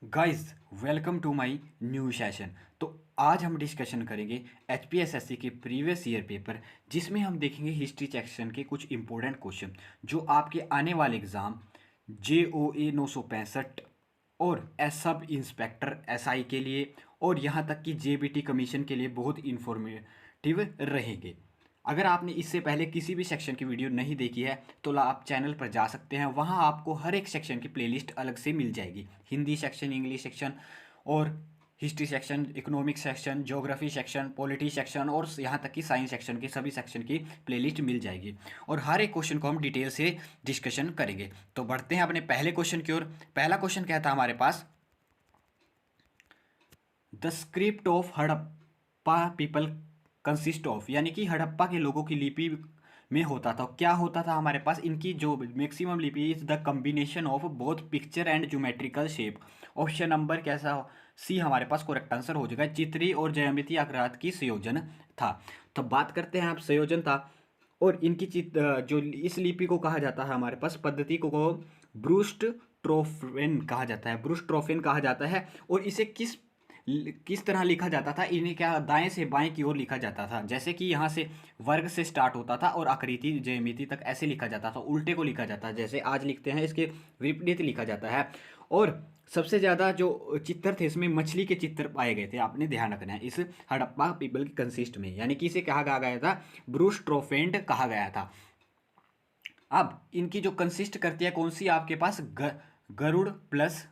Guys, welcome to my new session. तो आज हम डिस्कशन करेंगे एचपीएसएससी के प्रीवियस ईयर पेपर, जिसमें हम देखेंगे हिस्ट्री सेक्शन के कुछ इंपॉर्टेंट क्वेश्चन जो आपके आने वाले एग्ज़ाम JOA 965 और एस सब इंस्पेक्टर एसआई के लिए और यहाँ तक कि जेबीटी कमीशन के लिए बहुत इंफॉर्मेटिव रहेंगे। अगर आपने इससे पहले किसी भी सेक्शन की वीडियो नहीं देखी है तो आप चैनल पर जा सकते हैं। वहाँ आपको हर एक सेक्शन की प्लेलिस्ट अलग से मिल जाएगी। हिंदी सेक्शन, इंग्लिश सेक्शन और history section, economic section, geography section, polity section और यहाँ तक कि साइंस सेक्शन के सभी सेक्शन की प्लेलिस्ट मिल जाएगी और हर एक क्वेश्चन को हम डिटेल से डिस्कशन करेंगे। तो बढ़ते हैं अपने पहले क्वेश्चन की ओर। पहला क्वेश्चन क्या था हमारे पास, the script of Harappa people consist of, यानी कि हड़प्पा के लोगों की लिपि में होता था क्या होता था हमारे पास, इनकी जो मैक्सिमम लिपि is the combination of both picture and geometrical shape. Option number कैसा हो, सी हमारे पास करेक्ट आंसर हो जाएगा। चित्री और ज्यामितीय आकृति की संयोजन था। तो बात करते हैं आप संयोजन था और इनकी जो इस लिपि को कहा जाता है हमारे पास पद्धति को ब्रूस्ट ट्रोफेन कहा जाता है, ब्रूस्ट ट्रोफेन कहा जाता है। और इसे किस तरह लिखा जाता था, इन्हें क्या दाएं से बाएं की ओर लिखा जाता था। जैसे कि यहाँ से वर्ग से स्टार्ट होता था और आकृति ज्यामिति तक ऐसे लिखा जाता था, उल्टे को लिखा जाता है जैसे आज लिखते हैं, इसके विपरीत लिखा जाता है। और सबसे ज़्यादा जो चित्र थे इसमें मछली के चित्र पाए गए थे, आपने ध्यान रखना है इस हड़प्पा पीपल की कंसिस्ट में, यानी कि इसे कहा गया था ब्रूस ट्रोफेंड कहा गया था। अब इनकी जो कंसिस्ट करती है कौन सी, आपके पास गरुड़ प्लस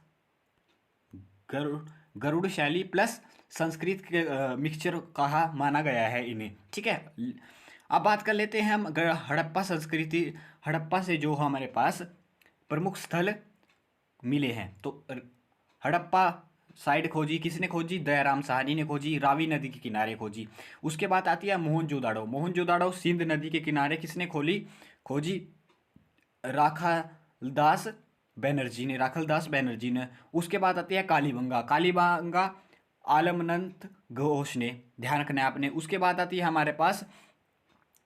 गरुड़ गरुड़ शैली प्लस संस्कृत के मिक्सचर कहा माना गया है इन्हें, ठीक है। अब बात कर लेते हैं हम हड़प्पा संस्कृति, हड़प्पा से जो हमारे पास प्रमुख स्थल मिले हैं। तो हड़प्पा साइड खोजी किसने खोजी, दयाराम साहनी ने खोजी, रावी नदी के किनारे खोजी। उसके बाद आती है मोहनजोदाड़ो, मोहनजोदाड़ो सिंध नदी के किनारे किसने खोजी, राखालदास राखलदास बैनर्जी ने। उसके बाद आती है कालीबंगा, कालीबंगा आलमनंत घोष ने, ध्यान रखना है आपने। उसके बाद आती है हमारे पास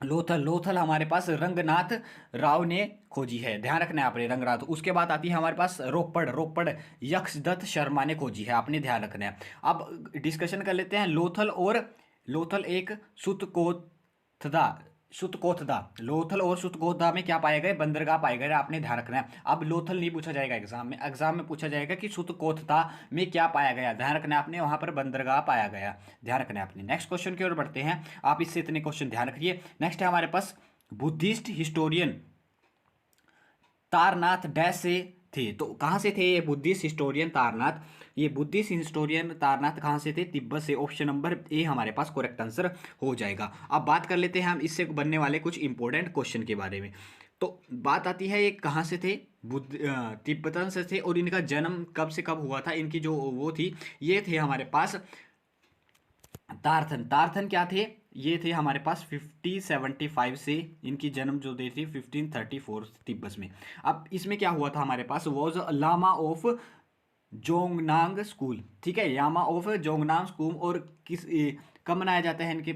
लोथल, लोथल हमारे पास रंगनाथ राव ने खोजी है, ध्यान रखना है आपने रंगनाथ। उसके बाद आती है हमारे पास रोपड़, रोपड़ यक्षदत्त शर्मा ने खोजी है, आपने ध्यान रखना है। अब डिस्कशन कर लेते हैं लोथल और लोथल एक सुतकोथदा, सुतकोथदा, लोथल और सुतकोथदा में क्या पाए गए, बंदरगाह पाए गए, आपने ध्यान रखना है। अब लोथल नहीं पूछा जाएगा एग्जाम में, एग्जाम में पूछा जाएगा कि सुतकोथदा में क्या पाया गया, ध्यान रखना है आपने, वहां पर बंदरगाह पाया गया, ध्यान रखना है आपने। नेक्स्ट क्वेश्चन की ओर बढ़ते हैं, आप इससे इतने क्वेश्चन ध्यान रखिए। नेक्स्ट है हमारे पास बुद्धिस्ट हिस्टोरियन तारनाथ डैश से थे। तो कहाँ से थे ये बुद्धिस्ट हिस्टोरियन तारनाथ, ये बुद्धिस्ट हिस्टोरियन तारनाथ कहाँ से थे, तिब्बत से। ऑप्शन नंबर ए हमारे पास करेक्ट आंसर हो जाएगा। अब बात कर लेते हैं हम इससे बनने वाले कुछ इंपॉर्टेंट क्वेश्चन के बारे में। तो बात आती है ये कहाँ से थे, तिब्बतन से थे और इनका जन्म कब से कब हुआ था, इनकी जो वो थी, ये थे हमारे पास तारथन, तारथन क्या थे, ये थे हमारे पास 5075 से, इनकी जन्म जो दे थी 1534 तिब्बत में। अब इसमें क्या हुआ था हमारे पास, वॉज लामा ऑफ जोंगनांग स्कूल, ठीक है, यामा ऑफ जोंगनांग स्कूल। और कब मनाया जाता है इनके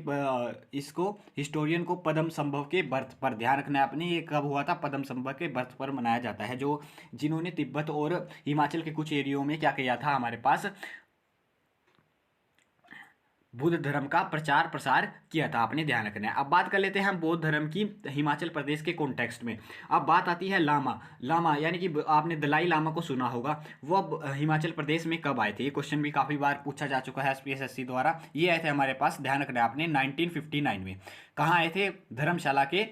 इसको हिस्टोरियन को पद्म संभव के बर्थ पर, ध्यान रखना है आपने, ये कब हुआ था, पद्म संभव के बर्थ पर मनाया जाता है, जो जिन्होंने तिब्बत और हिमाचल के कुछ एरियो में क्या किया था हमारे पास, बुद्ध धर्म का प्रचार प्रसार किया था, आपने ध्यान रखना है। अब बात कर लेते हैं हम बौद्ध धर्म की हिमाचल प्रदेश के कॉन्टेक्स्ट में। अब बात आती है लामा, लामा यानी कि आपने दलाई लामा को सुना होगा, वो अब हिमाचल प्रदेश में कब आए थे, ये क्वेश्चन भी काफ़ी बार पूछा जा चुका है एसपीएसएससी द्वारा। ये आए थे हमारे पास, ध्यान रखना है आपने, 1959 में। कहाँ आए थे, धर्मशाला के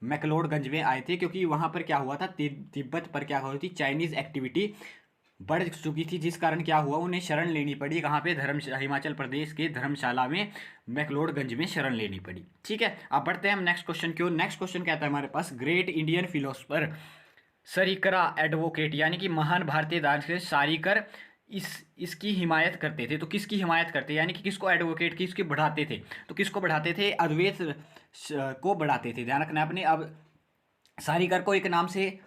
मैकलोडगंज में आए थे, क्योंकि वहाँ पर क्या हुआ था, तिब्बत पर क्या हुई थी, चाइनीज़ एक्टिविटी बढ़ चुकी थी, जिस कारण क्या हुआ, उन्हें शरण लेनी पड़ी, कहाँ पे, हिमाचल प्रदेश के धर्मशाला में, मैकलोडगंज में शरण लेनी पड़ी, ठीक है। अब बढ़ते हैं हम नेक्स्ट क्वेश्चन की ओर। नेक्स्ट क्वेश्चन क्या था हमारे पास, ग्रेट इंडियन फिलोसफर सरीकरा एडवोकेट, यानी कि महान भारतीय दार्शनिक सारिकर इसकी हिमायत करते थे। तो किसकी हिमायत करते, यानी कि किसको एडवोकेट किसकी बढ़ाते थे, तो किसको बढ़ाते थे, अद्वैत को बढ़ाते थे, ध्यान रखना आपने। अब सारिकर को एक नाम से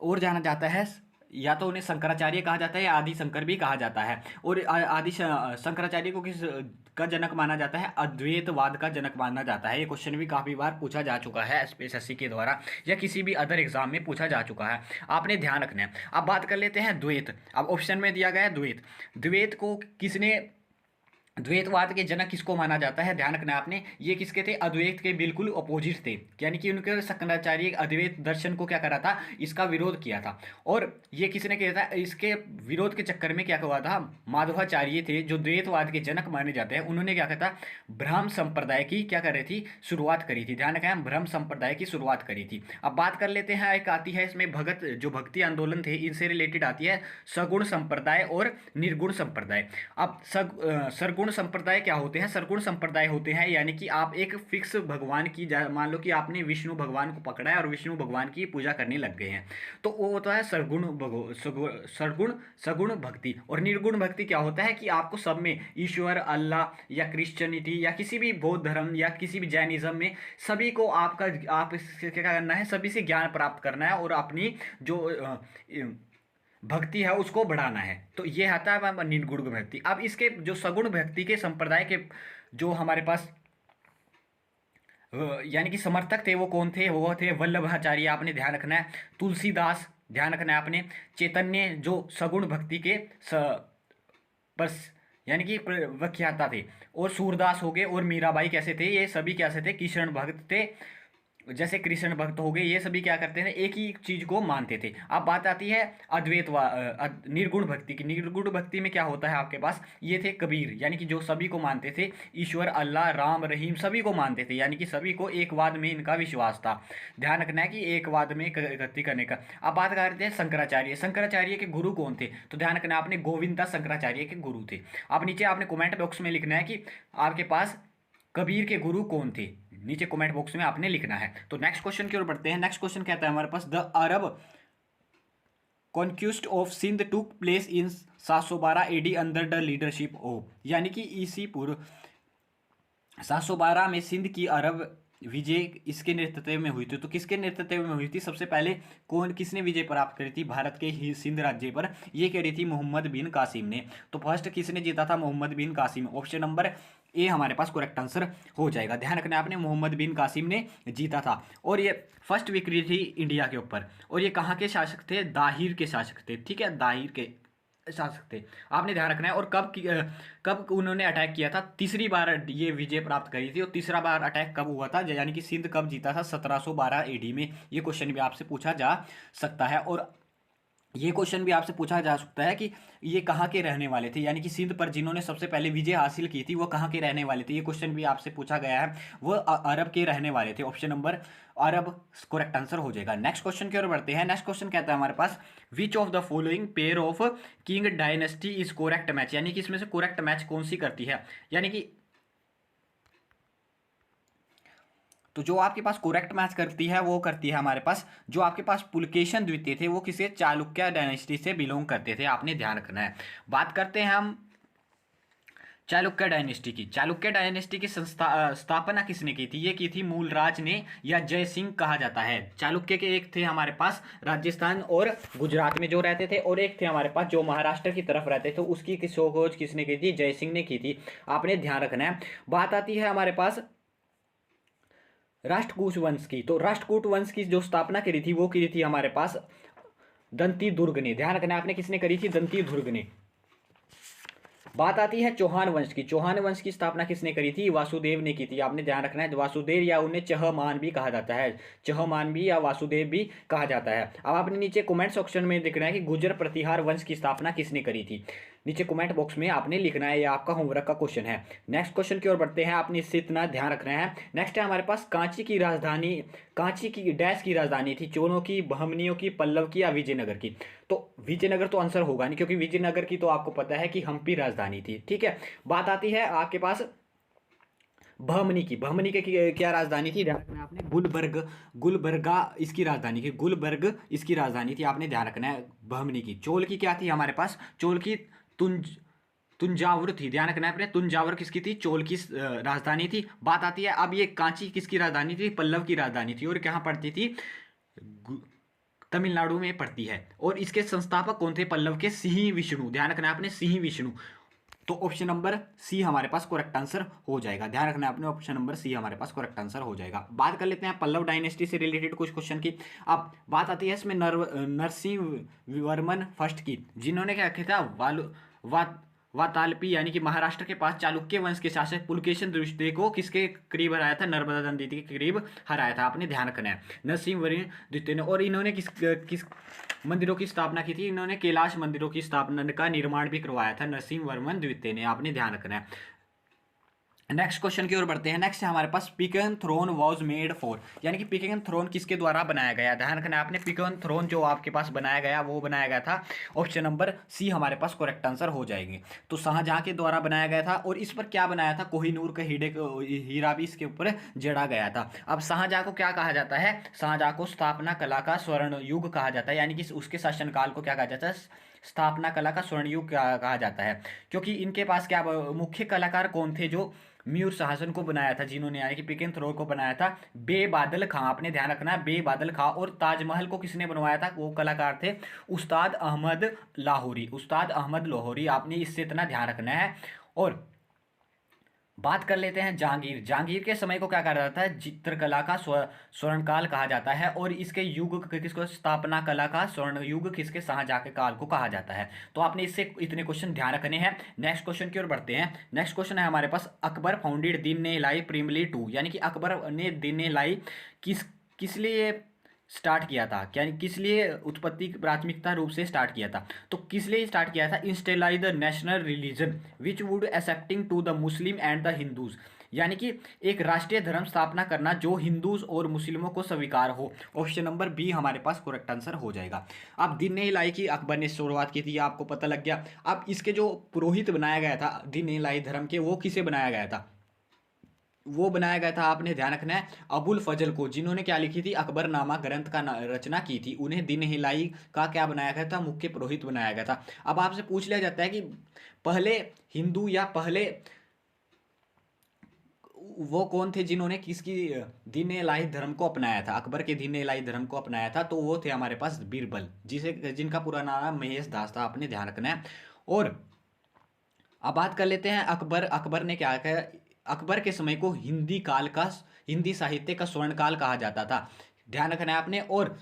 और जाना जाता है, या तो उन्हें शंकराचार्य कहा जाता है या आदि शंकर भी कहा जाता है। और शंकराचार्य को किस का जनक माना जाता है? अद्वैतवाद का जनक माना जाता है। ये क्वेश्चन भी काफी बार पूछा जा चुका है एसएससी के द्वारा या किसी भी अदर एग्जाम में पूछा जा चुका है, आपने ध्यान रखना है। अब बात कर लेते हैं द्वैत। अब ऑप्शन में दिया गया है द्वैत। द्वैत को किसने, द्वैतवाद के जनक किसको माना जाता है? ध्यान रखना आपने, ये किसके थे? अद्वैत के बिल्कुल अपोजिट थे, यानी कि उनके शंकराचार्य अद्वैत दर्शन को क्या करा था? इसका विरोध किया था। और ये किसने किया था? इसके विरोध के चक्कर में क्या हुआ था? माधवाचार्य थे जो द्वैतवाद के जनक माने जाते हैं, उन्होंने क्या कहा था? ब्रह्म संप्रदाय की क्या कर रही थी? शुरुआत करी थी। ध्यान रखना, ब्रह्म संप्रदाय की शुरुआत करी थी। अब बात कर लेते हैं, एक आती है इसमें भगत, जो भक्ति आंदोलन थे इनसे रिलेटेड आती है सगुण संप्रदाय और निर्गुण संप्रदाय। अब सरगुण संप्रदाय क्या होते हैं? सरगुण संप्रदाय होते हैं यानी कि आप एक फिक्स भगवान की, मान लो कि आपने विष्णु भगवान को पकड़ा है और विष्णु भगवान की पूजा करने लग गए हैं, तो वो होता है सरगुण सगुण भक्ति। और निर्गुण भक्ति क्या होता है? कि आपको सब में ईश्वर, अल्लाह या क्रिश्चियनिटी या किसी भी बौद्ध धर्म या किसी भी जैनिज्म में सभी को आप इससे क्या करना है? सभी से ज्ञान प्राप्त करना है और अपनी जो भक्ति है उसको बढ़ाना है। तो ये आता है निर्गुण भक्ति। अब इसके जो सगुण भक्ति के संप्रदाय के जो हमारे पास यानी कि समर्थक थे वो कौन थे? वो थे वल्लभाचार्य, आपने ध्यान रखना है। तुलसीदास, ध्यान रखना है आपने। चैतन्य जो सगुण भक्ति के बस यानी कि व्याख्याता थे। और सूरदास हो गए। और मीराबाई कैसे थे? ये सभी कैसे थे? कृष्ण भक्त थे। जैसे कृष्ण भक्त हो गए, ये सभी क्या करते थे? एक ही चीज को मानते थे। अब बात आती है निर्गुण भक्ति की। निर्गुण भक्ति में क्या होता है आपके पास? ये थे कबीर, यानी कि जो सभी को मानते थे, ईश्वर, अल्लाह, राम, रहीम सभी को मानते थे, यानी कि सभी को एकवाद में इनका विश्वास था। ध्यान रखना है कि एकवाद में गति करने का। अब बात करते हैं शंकराचार्य। शंकराचार्य के गुरु कौन थे? तो ध्यान रखना आपने, गोविंद दास शंकराचार्य के गुरु थे। अब नीचे आपने कमेंट बॉक्स में लिखना है कि आपके पास कबीर के गुरु कौन थे, नीचे कमेंट बॉक्स में आपने लिखना है। तो नेक्स्ट क्वेश्चन की ओर बढ़ते हैं। नेक्स्ट क्वेश्चन कहता है हमारे पास, the Arab conquest of Sindh took place in 712 AD under the leadership of, यानी कि ईसी पूर्व 712 में सिंध की अरब विजय इसके नेतृत्व में हुई थी। तो किसके नेतृत्व में हुई थी? सबसे पहले किसने विजय प्राप्त करी थी भारत के ही सिंध राज्य पर? ये कह रही थी मोहम्मद बिन कासिम ने। तो फर्स्ट किसने जीता था? मोहम्मद बिन कासिम। ऑप्शन नंबर ए हमारे पास करेक्ट आंसर हो जाएगा। ध्यान रखना आपने, मोहम्मद बिन कासिम ने जीता था। और ये फर्स्ट विक्ट्री थी इंडिया के ऊपर। और ये कहाँ के शासक थे? दाहिर के शासक थे। ठीक है, दाहिर के शासक थे, आपने ध्यान रखना है। और कब उन्होंने अटैक किया था? तीसरी बार ये विजय प्राप्त करी थी। और तीसरा बार अटैक कब हुआ था, यानी कि सिंध कब जीता था? 1712 एडी में। ये क्वेश्चन भी आपसे पूछा जा सकता है। और ये क्वेश्चन भी आपसे पूछा जा सकता है कि ये कहाँ के रहने वाले थे, यानी कि सिंध पर जिन्होंने सबसे पहले विजय हासिल की थी वो कहाँ के रहने वाले थे? ये क्वेश्चन भी आपसे पूछा गया है। वो अरब के रहने वाले थे। ऑप्शन नंबर अरब करेक्ट आंसर हो जाएगा। नेक्स्ट क्वेश्चन की ओर बढ़ते हैं। नेक्स्ट क्वेश्चन कहता है हमारे पास, which of the following pair of king dynasty is correct match, यानी कि इसमें से करेक्ट मैच कौन सी करती है? यानी कि तो जो आपके पास करेक्ट मैच करती है वो करती है हमारे पास, जो आपके पास पुलकेशन द्वितीय थे वो किसे? चालुक्य डायनेस्टी से बिलोंग करते थे, आपने ध्यान रखना है। बात करते हैं हम चालुक्य डायनेस्टी की। चालुक्य डायनेस्टी की स्थापना किसने की थी? ये की थी मूलराज ने या जय सिंह कहा जाता है। चालुक्य के एक थे हमारे पास राजस्थान और गुजरात में जो रहते थे, और एक थे हमारे पास जो महाराष्ट्र की तरफ रहते थे, उसकी खोज किसने की थी? जय सिंह ने की थी, आपने ध्यान रखना है। बात आती है हमारे पास राष्ट्रकूट वंश की। तो राष्ट्रकूट वंश की जो स्थापना करी थी वो करी थी हमारे पास दंती दुर्ग ने। ध्यान रखना आपने, किसने करी थी? दंती दुर्ग ने। बात आती है चौहान वंश की। चौहान वंश की स्थापना किसने करी थी? वासुदेव ने की थी, आपने ध्यान रखना है। वासुदेव या उन्हें चहमान भी कहा जाता है, चहमान भी या वासुदेव भी कहा जाता है। अब आपने नीचे कमेंट सेक्शन में लिखना है कि गुर्जर प्रतिहार वंश की स्थापना किसने करी थी। नीचे कमेंट बॉक्स में आपने लिखना है, ये आपका होमवर्क का क्वेश्चन है। नेक्स्ट क्वेश्चन की ओर बढ़ते हैं, आपने इससे इतना ध्यान रखना है। नेक्स्ट है हमारे पास कांची की राजधानी, कांची की डैश की राजधानी थी? चोलों की, बहमनियों की, पल्लव की या विजयनगर की? तो विजयनगर तो आंसर होगा नहीं, क्योंकि विजयनगर की तो आपको पता है कि हम्पी राजधानी थी। ठीक है, बात आती है आपके पास बहमनी की। बहमनी की क्या राजधानी थी? ध्यान रखना आपने, गुलबर्गा इसकी राजधानी थी, गुलबर्ग इसकी राजधानी थी, आपने ध्यान रखना है बहमनी की। चोल की क्या थी हमारे पास? चोल की तुंजावर थी, ध्यान रखना है आपने। तुंजावर किसकी थी? चोल की राजधानी थी। बात आती है अब ये कांची किसकी राजधानी थी? पल्लव की राजधानी थी। और कहाँ पड़ती थी? तमिलनाडु में पड़ती है। और इसके संस्थापक कौन थे? पल्लव के सिंह विष्णु, ध्यान रखना है आपने, सिंह विष्णु। तो ऑप्शन नंबर सी हमारे पास करेक्ट आंसर हो जाएगा, ध्यान रखना है आपने, ऑप्शन नंबर सी हमारे पास करेक्ट आंसर हो जाएगा। बात कर लेते हैं पल्लव डायनेस्टी से रिलेटेड कुछ क्वेश्चन की। अब बात आती है इसमें नरसिंह वर्मन फर्स्ट की, जिन्होंने क्या किया था, वातालपी यानी कि महाराष्ट्र के पास चालुक्य वंश के शासक पुलकेशन द्वितीय को किसके करीब हराया था? नर्मदा नदी के करीब हराया था, आपने ध्यान रखना है, नरसिंह वर्मन द्वितीय ने। और इन्होंने किस किस मंदिरों की स्थापना की थी? इन्होंने कैलाश मंदिरों की स्थापना का निर्माण भी करवाया था नरसिंह वर्मन द्वितीय ने, आपने ध्यान रखना है। नेक्स्ट क्वेश्चन की ओर बढ़ते हैं। नेक्स्ट है हमारे पास पिकन थ्रोन वाज मेड फॉर, यानी कि पिकन थ्रोन किसके द्वारा बनाया गया? ध्यान रखना है आपने, पिकन थ्रोन जो आपके पास बनाया गया वो बनाया गया था, ऑप्शन नंबर सी हमारे पास करेक्ट आंसर हो जाएंगे। तो शाहजहां के द्वारा बनाया गया था। और इस पर क्या बनाया था? कोहिनूर का हीरा भी इसके ऊपर जड़ा गया था। अब शाहजहां को क्या कहा जाता है? शाहजहां को स्थापना कला का स्वर्ण युग कहा जाता है, यानी कि उसके शासनकाल को क्या कहा जाता है? स्थापना कला का स्वर्ण युग कहा जाता है। क्योंकि इनके पास क्या मुख्य कलाकार कौन थे जो मयूर शासन को बनाया था, जिन्होंने यानी कि पिकन थ्रोन को बनाया था? बेबादल खां, आपने ध्यान रखना है, बेबादल खां। और ताजमहल को किसने बनवाया था? वो कलाकार थे उस्ताद अहमद लाहौरी, उस्ताद अहमद लाहौरी, आपने इससे इतना ध्यान रखना है। और बात कर लेते हैं जहांगीर। जहांगीर के समय को क्या कहा जाता है? चित्रकला का स्वर्णकाल कहा जाता है। और इसके युग किसको? स्थापना कला का स्वर्ण युग किसके? शाहजहां के काल को कहा जाता है। तो आपने इससे इतने क्वेश्चन ध्यान रखने हैं। नेक्स्ट क्वेश्चन की ओर बढ़ते हैं। नेक्स्ट क्वेश्चन है हमारे पास, Akbar founded Deen A Ilahi प्रिमली to, यानी कि अकबर ने दीन ए इलाही किस किस लिए स्टार्ट किया था? क्या किस लिए उत्पत्ति प्राथमिकता रूप से स्टार्ट किया था? तो किस लिए स्टार्ट किया था? Establish the national religion which would accepting to the Muslim and the Hindus, यानी कि एक राष्ट्रीय धर्म स्थापना करना जो हिंदूज और मुस्लिमों को स्वीकार हो। ऑप्शन नंबर बी हमारे पास करेक्ट आंसर हो जाएगा। अब दीन ए इलाही की अकबर ने शुरुआत की थी, आपको पता लग गया। अब इसके जो पुरोहित बनाया गया था दीन ए इलाही धर्म के, वो किसे बनाया गया था? वो बनाया गया था, आपने ध्यान रखना है, अबुल फजल को, जिन्होंने क्या लिखी थी? अकबरनामा ग्रंथ का रचना की थी। उन्हें दिन हिलाई का क्या बनाया गया था? मुख्य पुरोहित बनाया गया था। अब आपसे पूछ लिया जाता है कि पहले हिंदू या पहले वो कौन थे जिन्होंने किसकी दीन इलाही धर्म को अपनाया था? अकबर के दीन इलाही धर्म को अपनाया था, तो वो थे हमारे पास बीरबल, जिसे जिनका पूरा नाम महेश दास था, आपने ध्यान रखना है। और अब बात कर लेते हैं अकबर। अकबर ने क्या किया? अकबर के समय को हिंदी काल का, हिंदी साहित्य का स्वर्ण काल कहा जाता था, ध्यान रखना है आपने। और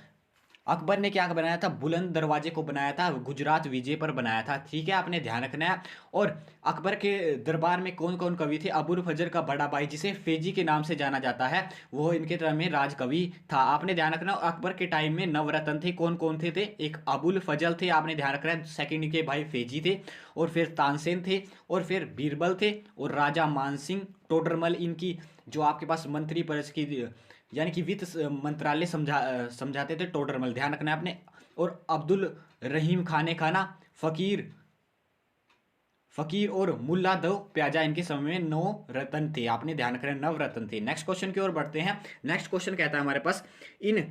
अकबर ने क्या बनाया था? बुलंद दरवाजे को बनाया था, गुजरात विजय पर बनाया था, ठीक है, आपने ध्यान रखना है। और अकबर के दरबार में कौन कौन कवि थे? अबुल फजल का बड़ा भाई, जिसे फेजी के नाम से जाना जाता है, वो इनके तरह में राजकवि था, आपने ध्यान रखना। अकबर के टाइम में नवरत्न थे, कौन कौन थे? एक अबुल फजल थे, आपने ध्यान रखना है, सेकंड के भाई फेजी थे, और फिर तानसेन थे, और फिर बीरबल थे, और राजा मानसिंह टोडरमल इनकी जो आपके पास मंत्री परिषद की यानी कि वित्त मंत्रालय समझाते थे, टोडरमल, ध्यान रखना है आपने। और अब्दुल रहीम खाने खाना, फकीर फकीर और मुल्ला दो प्याजा, इनके समय में 9 रत्न थे, आपने ध्यान रखना है, 9 रत्न थे। नेक्स्ट क्वेश्चन की ओर बढ़ते हैं। नेक्स्ट क्वेश्चन कहता है हमारे पास, इन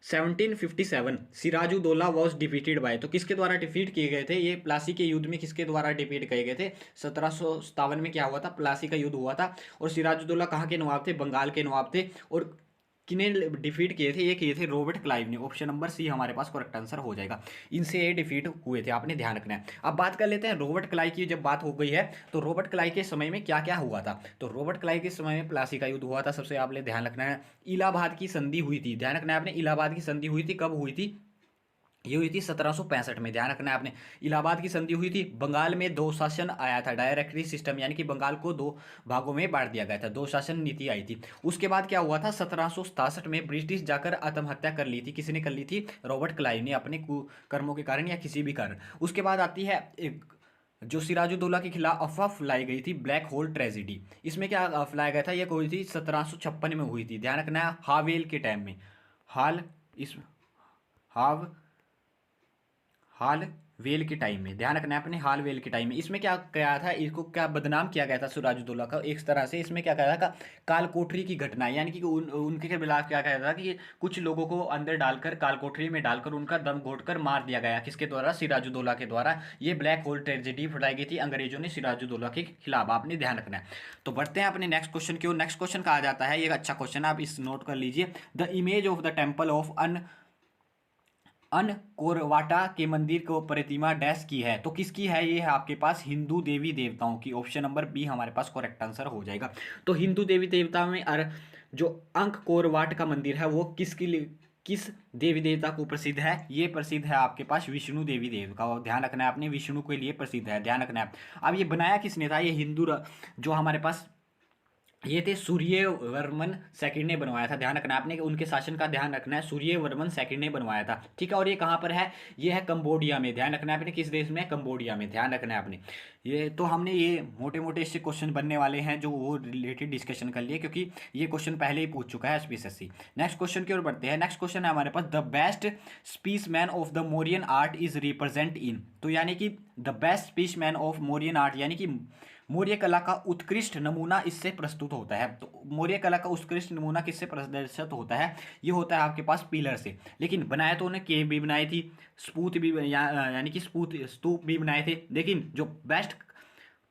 1757 सिराजुद्दौला वॉज डिफीटेड बाय, तो किसके द्वारा डिफीट किए गए थे? ये प्लासी के युद्ध में किसके द्वारा डिफीट किए गए थे? 1757 में क्या हुआ था? प्लासी का युद्ध हुआ था। और सिराजुद्दौला कहाँ के नवाब थे? बंगाल के नवाब थे। और किन्हें डिफीट किए थे? ये किए थे रॉबर्ट क्लाइव ने, ऑप्शन नंबर सी हमारे पास करेक्ट आंसर हो जाएगा। इनसे ये डिफीट हुए थे, आपने ध्यान रखना है। अब बात कर लेते हैं रॉबर्ट क्लाइव की। जब बात हो गई है तो रॉबर्ट क्लाइव के समय में क्या क्या हुआ था? तो रॉबर्ट क्लाइव के समय में प्लासी का युद्ध हुआ था, सबसे आपने ध्यान रखना है। इलाहाबाद की संधि हुई थी, ध्यान रखना है आपने, इलाहाबाद की संधि हुई थी, कब हुई थी? ये हुई थी 1765 में, ध्यान रखना है आपने। इलाहाबाद की संधि हुई थी। बंगाल में दो शासन आया था, डायरेक्टरी सिस्टम, यानी कि बंगाल को दो भागों में बांट दिया गया था, दो शासन नीति आई थी। उसके बाद क्या हुआ था? 1767 में ब्रिटिश जाकर आत्महत्या कर ली थी। किसने कर ली थी? रॉबर्ट क्लाइव ने, अपने कुकर्मों के कारण या किसी भी कारण। उसके बाद आती है एक जो सिराजुद्दौला के खिलाफ अफवाह फैलाई गई थी, ब्लैक होल ट्रेजिडी। इसमें क्या फैलाया गया था? ये हुई थी 1756 में हुई थी, ध्यान रखना है, हावेल के टाइम में। हाल इस हाव हाल वेल के टाइम में, ध्यान रखना है अपने, हाल वेल के टाइम में। इसमें क्या किया था? इसको क्या बदनाम किया गया था सिराजुद्दौला का एक तरह से? इसमें क्या कहा था? काल कोठरी की घटना, यानी कि उनके खिलाफ क्या कहा था कि कुछ लोगों को अंदर डालकर, काल कोठरी में डालकर उनका दम घोटकर मार दिया गया, किसके द्वारा? सिराजुद्दौला के द्वारा। ये ब्लैक होल ट्रेजेडी फैलाई गई थी अंग्रेजों ने सिराजुद्दौला के खिलाफ, आपने ध्यान रखना है। तो बढ़ते हैं अपने नेक्स्ट क्वेश्चन की ओर। नेक्स्ट क्वेश्चन कहा जाता है, ये अच्छा क्वेश्चन है, आप इस नोट कर लीजिए, the image of the temple of Angkor Wat के मंदिर को प्रतिमा डैश की है, तो किसकी है? ये है आपके पास हिंदू देवी देवताओं की। ऑप्शन नंबर बी हमारे पास करेक्ट आंसर हो जाएगा। तो हिंदू देवी देवता में जो अंककोरवाट का मंदिर है वो किसके लिए, किस देवी देवता को प्रसिद्ध है? ये प्रसिद्ध है आपके पास विष्णु देवी देवता का। ध्यान रखना है आपने, विष्णु के लिए प्रसिद्ध है, ध्यान रखना है। अब ये बनाया किसने था? ये जो हमारे पास ये थे सूर्यवर्मन सेकंड ने बनवाया था। ध्यान रखना है आपने कि उनके शासन का ध्यान रखना है, सूर्यवर्मन सेकंड ने बनवाया था, ठीक है। और ये कहाँ पर है? ये है कंबोडिया में। ध्यान रखना है आपने, किस देश में? कंबोडिया में। ध्यान रखना है आपने। ये तो हमने ये मोटे मोटे इससे क्वेश्चन बनने वाले हैं जो वो रिलेटेड डिस्कशन कर लिए, क्योंकि ये क्वेश्चन पहले ही पूछ चुका है एसपीएससी। नेक्स्ट क्वेश्चन की ओर बढ़ते हैं। नेक्स्ट क्वेश्चन है हमारे पास, the best specimen of the Mauryan art is represent in. तो यानी कि the best specimen of Mauryan art यानी कि मौर्य कला का उत्कृष्ट नमूना इससे प्रस्तुत होता है। तो मौर्य कला का उत्कृष्ट नमूना किससे प्रदर्शित होता है? ये होता है आपके पास पिलर से। लेकिन बनाया तो उन्हें केव भी बनाई थी, स्पूत भी यानी कि स्तूप भी बनाए थे, लेकिन जो बेस्ट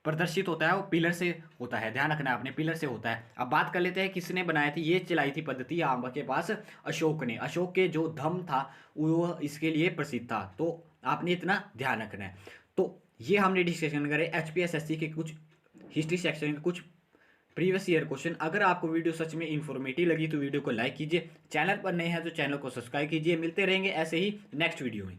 प्रदर्शित होता है वो पिलर से होता है। ध्यान रखना है आपने, पिलर से होता है। अब बात कर लेते हैं किसने बनाई थी। ये चलाई थी पद्धति आपके पास अशोक ने। अशोक के जो धम्म था वो इसके लिए प्रसिद्ध था। तो आपने इतना ध्यान रखना है। तो ये हमने डिस्कशन करे एचपीएसएससी के कुछ हिस्ट्री सेक्शन के कुछ प्रीवियस ईयर क्वेश्चन। अगर आपको वीडियो सच में इन्फॉर्मेटिव लगी तो वीडियो को लाइक कीजिए, चैनल पर नए हैं तो चैनल को सब्सक्राइब कीजिए। मिलते रहेंगे ऐसे ही नेक्स्ट वीडियो में।